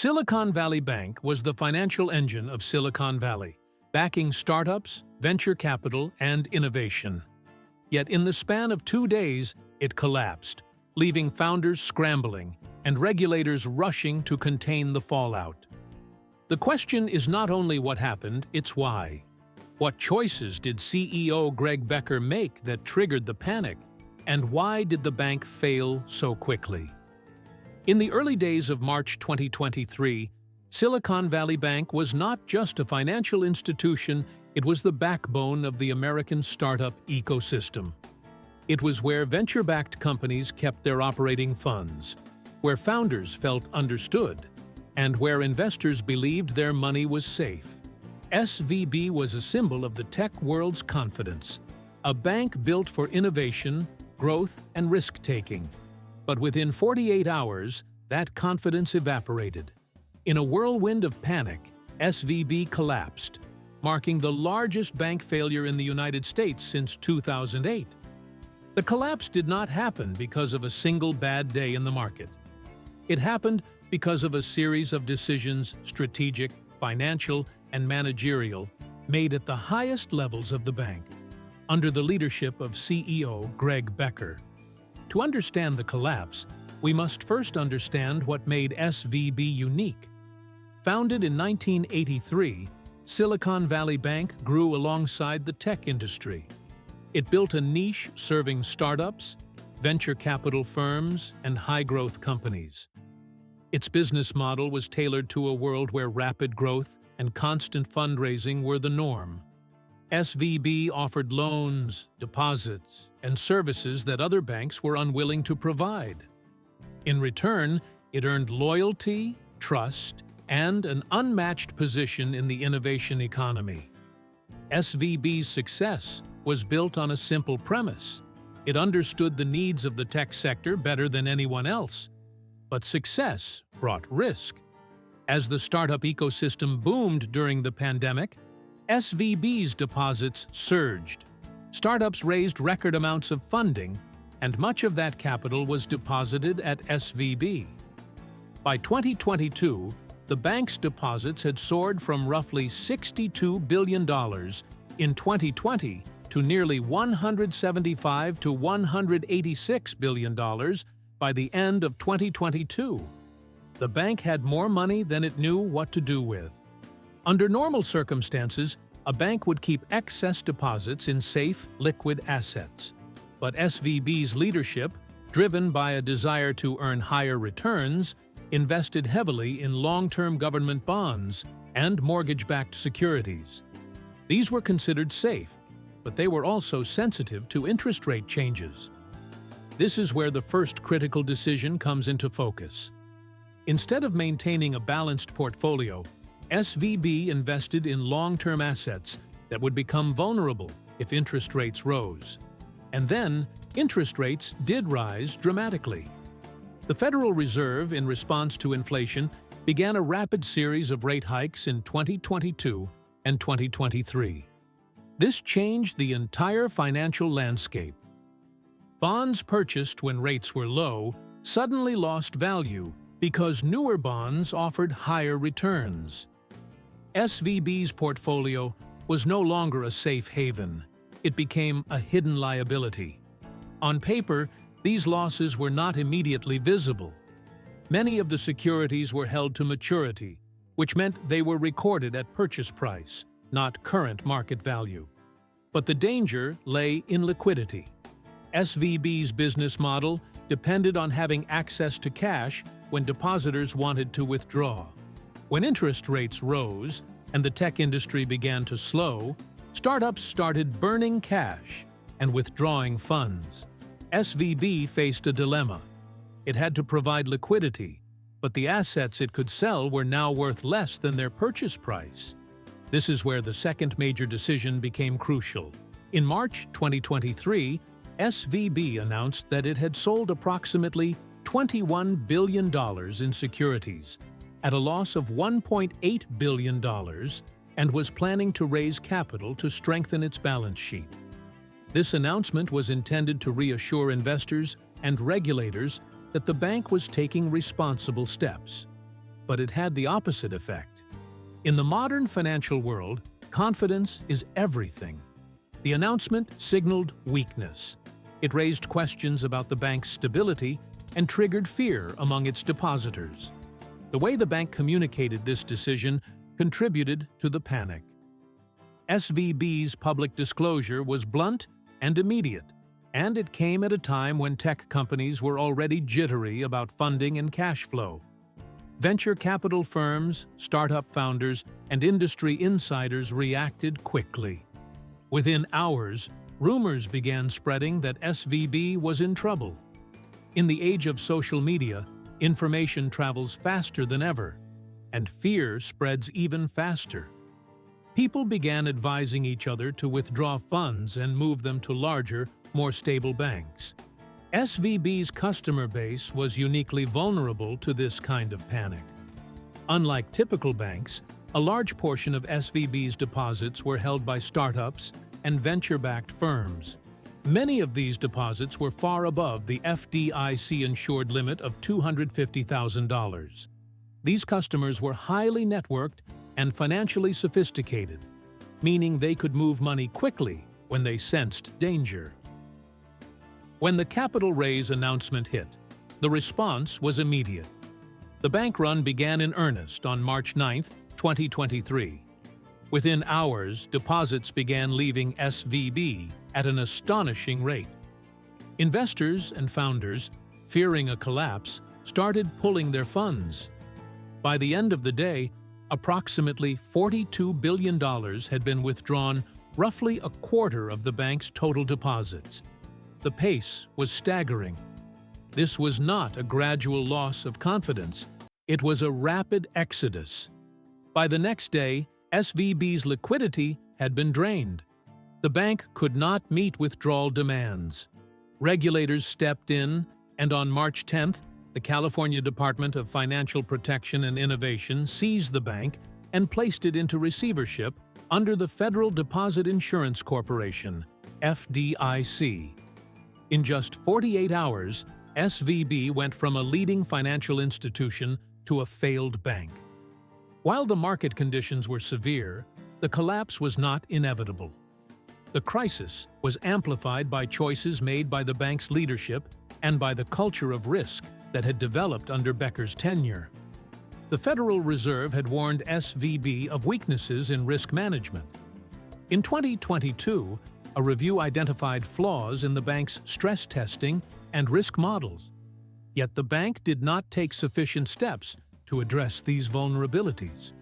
Silicon Valley Bank was the financial engine of Silicon Valley, backing startups, venture capital, and innovation. Yet in the span of 2 days, it collapsed, leaving founders scrambling and regulators rushing to contain the fallout. The question is not only what happened, it's why. What choices did CEO Greg Becker make that triggered the panic, and why did the bank fail so quickly? In the early days of March 2023, Silicon Valley Bank was not just a financial institution, it was the backbone of the American startup ecosystem. It was where venture-backed companies kept their operating funds, where founders felt understood, and where investors believed their money was safe. SVB was a symbol of the tech world's confidence, a bank built for innovation, growth, and risk-taking. But within 48 hours, that confidence evaporated. In a whirlwind of panic, SVB collapsed, marking the largest bank failure in the United States since 2008. The collapse did not happen because of a single bad day in the market. It happened because of a series of decisions, strategic, financial, and managerial, made at the highest levels of the bank, under the leadership of CEO Greg Becker. To understand the collapse, we must first understand what made SVB unique. Founded in 1983, Silicon Valley Bank grew alongside the tech industry. It built a niche serving startups, venture capital firms, and high-growth companies. Its business model was tailored to a world where rapid growth and constant fundraising were the norm. SVB offered loans, deposits, and services that other banks were unwilling to provide. In return, it earned loyalty, trust, and an unmatched position in the innovation economy. SVB's success was built on a simple premise. It understood the needs of the tech sector better than anyone else. But success brought risk. As the startup ecosystem boomed during the pandemic, SVB's deposits surged. Startups raised record amounts of funding, and much of that capital was deposited at SVB. By 2022, the bank's deposits had soared from roughly $62 billion in 2020 to nearly $175 to $186 billion by the end of 2022. The bank had more money than it knew what to do with. Under normal circumstances, a bank would keep excess deposits in safe, liquid assets. But SVB's leadership, driven by a desire to earn higher returns, invested heavily in long-term government bonds and mortgage-backed securities. These were considered safe, but they were also sensitive to interest rate changes. This is where the first critical decision comes into focus. Instead of maintaining a balanced portfolio, SVB invested in long-term assets that would become vulnerable if interest rates rose. And then, interest rates did rise dramatically. The Federal Reserve, in response to inflation, began a rapid series of rate hikes in 2022 and 2023. This changed the entire financial landscape. Bonds purchased when rates were low suddenly lost value because newer bonds offered higher returns. SVB's portfolio was no longer a safe haven. It became a hidden liability. On paper, these losses were not immediately visible. Many of the securities were held to maturity, which meant they were recorded at purchase price, not current market value. But the danger lay in liquidity. SVB's business model depended on having access to cash when depositors wanted to withdraw. When interest rates rose and the tech industry began to slow, startups started burning cash and withdrawing funds. SVB faced a dilemma. It had to provide liquidity, but the assets it could sell were now worth less than their purchase price. This is where the second major decision became crucial. In March 2023, SVB announced that it had sold approximately $21 billion in securities at a loss of $1.8 billion and was planning to raise capital to strengthen its balance sheet. This announcement was intended to reassure investors and regulators that the bank was taking responsible steps. but it had the opposite effect. In the modern financial world, confidence is everything. The announcement signaled weakness. It raised questions about the bank's stability and triggered fear among its depositors. The way the bank communicated this decision contributed to the panic. SVB's public disclosure was blunt and immediate, and it came at a time when tech companies were already jittery about funding and cash flow. Venture capital firms, startup founders, and industry insiders reacted quickly. Within hours, rumors began spreading that SVB was in trouble. In the age of social media, information travels faster than ever, and fear spreads even faster. People began advising each other to withdraw funds and move them to larger, more stable banks. SVB's customer base was uniquely vulnerable to this kind of panic. Unlike typical banks, a large portion of SVB's deposits were held by startups and venture-backed firms. Many of these deposits were far above the FDIC-insured limit of $250,000. These customers were highly networked and financially sophisticated, meaning they could move money quickly when they sensed danger. When the capital raise announcement hit, the response was immediate. The bank run began in earnest on March 9, 2023. Within hours, deposits began leaving SVB at an astonishing rate. Investors and founders, fearing a collapse, started pulling their funds. By the end of the day, approximately $42 billion had been withdrawn, roughly a quarter of the bank's total deposits. The pace was staggering. This was not a gradual loss of confidence. It was a rapid exodus. By the next day, SVB's liquidity had been drained. The bank could not meet withdrawal demands. Regulators stepped in, and on March 10th, the California Department of Financial Protection and Innovation seized the bank and placed it into receivership under the Federal Deposit Insurance Corporation, FDIC. In just 48 hours, SVB went from a leading financial institution to a failed bank. While the market conditions were severe, the collapse was not inevitable. The crisis was amplified by choices made by the bank's leadership and by the culture of risk that had developed under Becker's tenure. The Federal Reserve had warned SVB of weaknesses in risk management. In 2022, a review identified flaws in the bank's stress testing and risk models. Yet the bank did not take sufficient steps to address these vulnerabilities.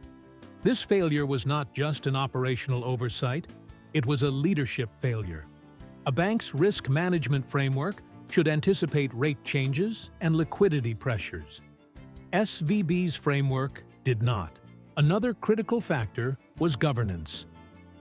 This failure was not just an operational oversight, it was a leadership failure. A bank's risk management framework should anticipate rate changes and liquidity pressures. SVB's framework did not. Another critical factor was governance.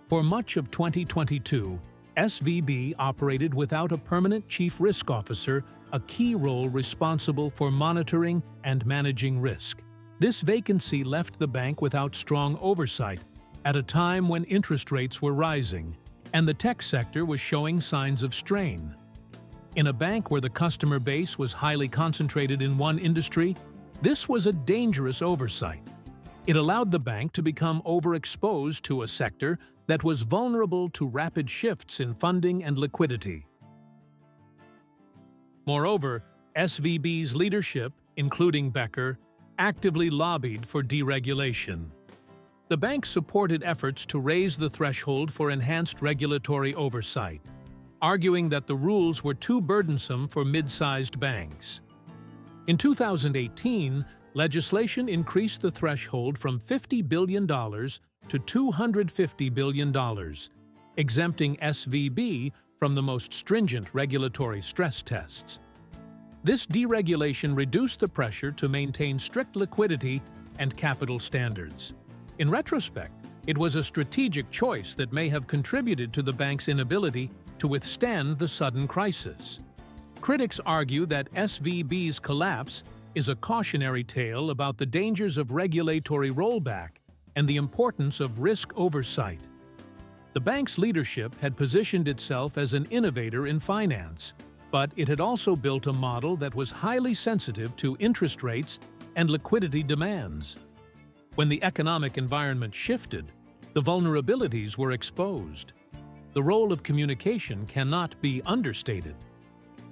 For much of 2022, SVB operated without a permanent chief risk officer, a key role responsible for monitoring and managing risk. This vacancy left the bank without strong oversight at a time when interest rates were rising and the tech sector was showing signs of strain. In a bank where the customer base was highly concentrated in one industry, this was a dangerous oversight. It allowed the bank to become overexposed to a sector that was vulnerable to rapid shifts in funding and liquidity. Moreover, SVB's leadership, including Becker, actively lobbied for deregulation. The bank supported efforts to raise the threshold for enhanced regulatory oversight, arguing that the rules were too burdensome for mid-sized banks. In 2018, legislation increased the threshold from $50 billion to $250 billion, exempting SVB from the most stringent regulatory stress tests. This deregulation reduced the pressure to maintain strict liquidity and capital standards. In retrospect, it was a strategic choice that may have contributed to the bank's inability to withstand the sudden crisis. Critics argue that SVB's collapse is a cautionary tale about the dangers of regulatory rollback and the importance of risk oversight. The bank's leadership had positioned itself as an innovator in finance, but it had also built a model that was highly sensitive to interest rates and liquidity demands. When the economic environment shifted, the vulnerabilities were exposed. The role of communication cannot be understated.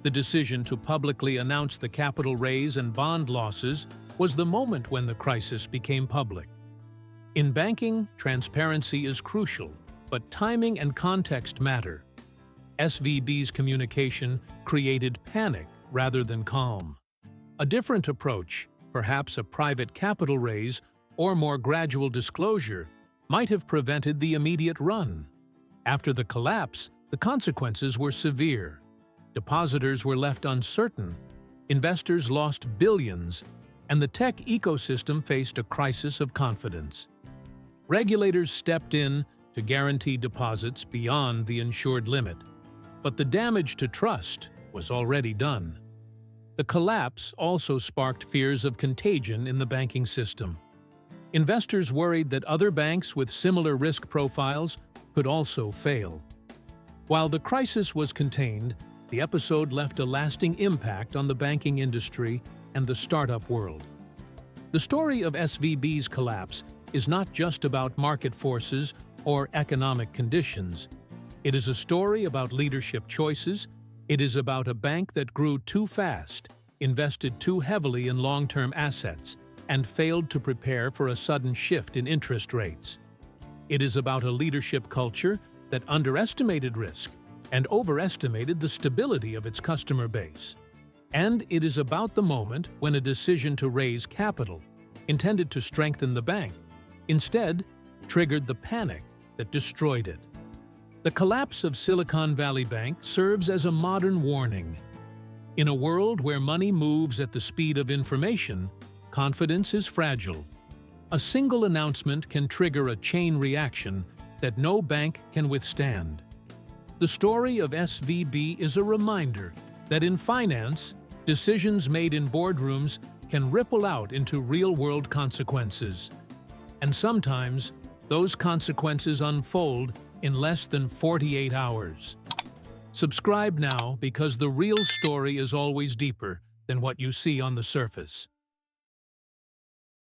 The decision to publicly announce the capital raise and bond losses was the moment when the crisis became public. In banking, transparency is crucial, but timing and context matter. SVB's communication created panic rather than calm. A different approach, perhaps a private capital raise or more gradual disclosure, might have prevented the immediate run. After the collapse, the consequences were severe. Depositors were left uncertain, investors lost billions, and the tech ecosystem faced a crisis of confidence. Regulators stepped in to guarantee deposits beyond the insured limit, but the damage to trust was already done. The collapse also sparked fears of contagion in the banking system. Investors worried that other banks with similar risk profiles could also fail. While the crisis was contained, the episode left a lasting impact on the banking industry and the startup world. The story of SVB's collapse is not just about market forces or economic conditions. It is a story about leadership choices. It is about a bank that grew too fast, invested too heavily in long-term assets, and failed to prepare for a sudden shift in interest rates. It is about a leadership culture that underestimated risk and overestimated the stability of its customer base. And it is about the moment when a decision to raise capital, intended to strengthen the bank, instead triggered the panic that destroyed it. The collapse of Silicon Valley Bank serves as a modern warning. In a world where money moves at the speed of information, confidence is fragile. A single announcement can trigger a chain reaction that no bank can withstand. The story of SVB is a reminder that in finance, decisions made in boardrooms can ripple out into real-world consequences. And sometimes, those consequences unfold in less than 48 hours. Subscribe now because the real story is always deeper than what you see on the surface.